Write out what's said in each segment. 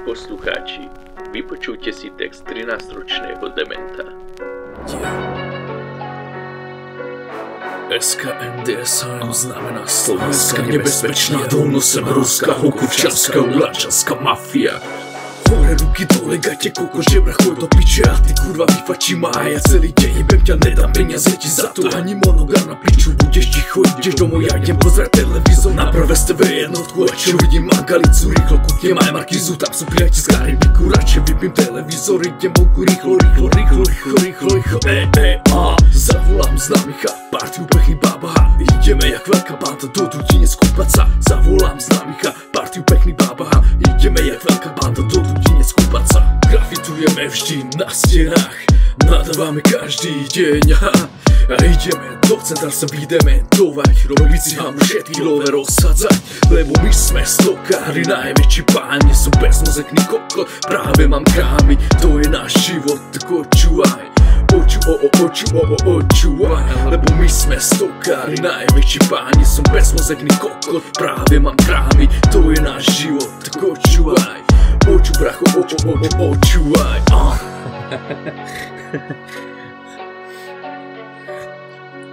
poslucháči, vypočujte si text 13-ročného dementa. SKNDSM znamená Slovenská nebezpečná dolnoseverská hokovčanská ulačanská mafia. Hore ruky dole, gate koko, žebra, chod do piče a ty kurva vyfačí ma a ja celý deň jebem ťa, nedám peniaze ti za to, ani monogam na piču, budeš ticho, ideš domov, ja idem pozrieť televízor na prvé TV jednotku a čo vidím Magalicu, rýchlo kúpnem aj Markizu, tam sú prijati z Karibiku, radšej vypím televízor, idem vonku rýchlo, zavolám známicha, partiu pechy babaha, ideme jak veľká banda do Dudine skúpať sa, zavolám známicha, partiu pechný babaha, ideme jak veľká banda do Dudine skúpať sa. Grafitujeme vždy na stenách, nadávame každý deň a ideme do centra sa vydementovať, robiť si hamu všetky love rozsadzať, lebo my sme stokári, najväčší páni, som bezmozekný kokot, práve mám krámy, to je náš život, tak počúvaj. Očúvaj, lebo my sme stokári, najväčší páni, som bezmozekný kokot, práve mám krámy, to je náš život, tak počúvaj. Bracho, očúvaj.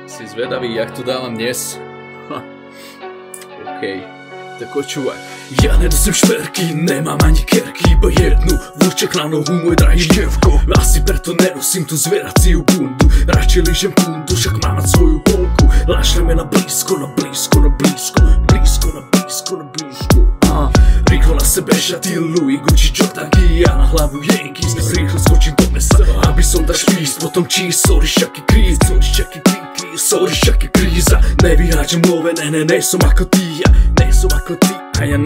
Si zvedavý, jak to dávam dnes? OK, tak počúvaj. Ja nenosím šperky, nemám ani kerky, iba jednu vlček na nohu, môj drahý devko. Asi preto nenosím tú zvieraciu bundu, radšej lížem bundu, však mám mať svoju holku. Lášleme na blízko, na blízko, na blízko, blízko, na blízko, na blízko. Rýchlo na sebe šaty Louis Gucci Jordanky, ja na hlavu Yankees, rýchlo skočím do mesta, aby som dal špísť, potom cheese, sorry, šaký kríz, sorry, šaký kríza, nevyháčem love, ne som ako ty, ja ne som ako ty, a ja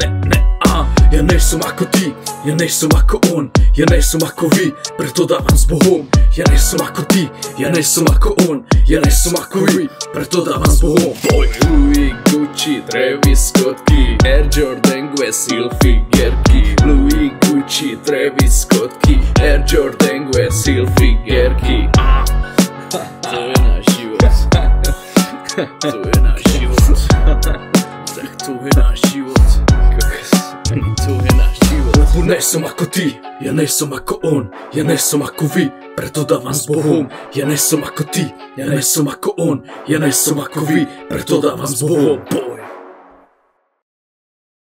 ja ne som ako ty, ja ne som ako on, ja ne som ako vy, preto dávam s Bohom. Ja ne som ako ty, ja ne som ako on, ja ne som ako vy, preto dávam s Bohom. Louis Gucci, Travis Scottky, Air Jordan Guesil figierky, Louis Gucci, Travis Scottky, Air Jordan Guesil figierky. To je náš život. To je náš život. Tak to je náš život. To je náš život. Lebo ne som ako ty, ja ne som ako on, ja ne som ako vy, preto dávam s Bohom. Ja ne som ako ty, ja ne som ako on, ja ne som ako vy, preto dávam s Bohom.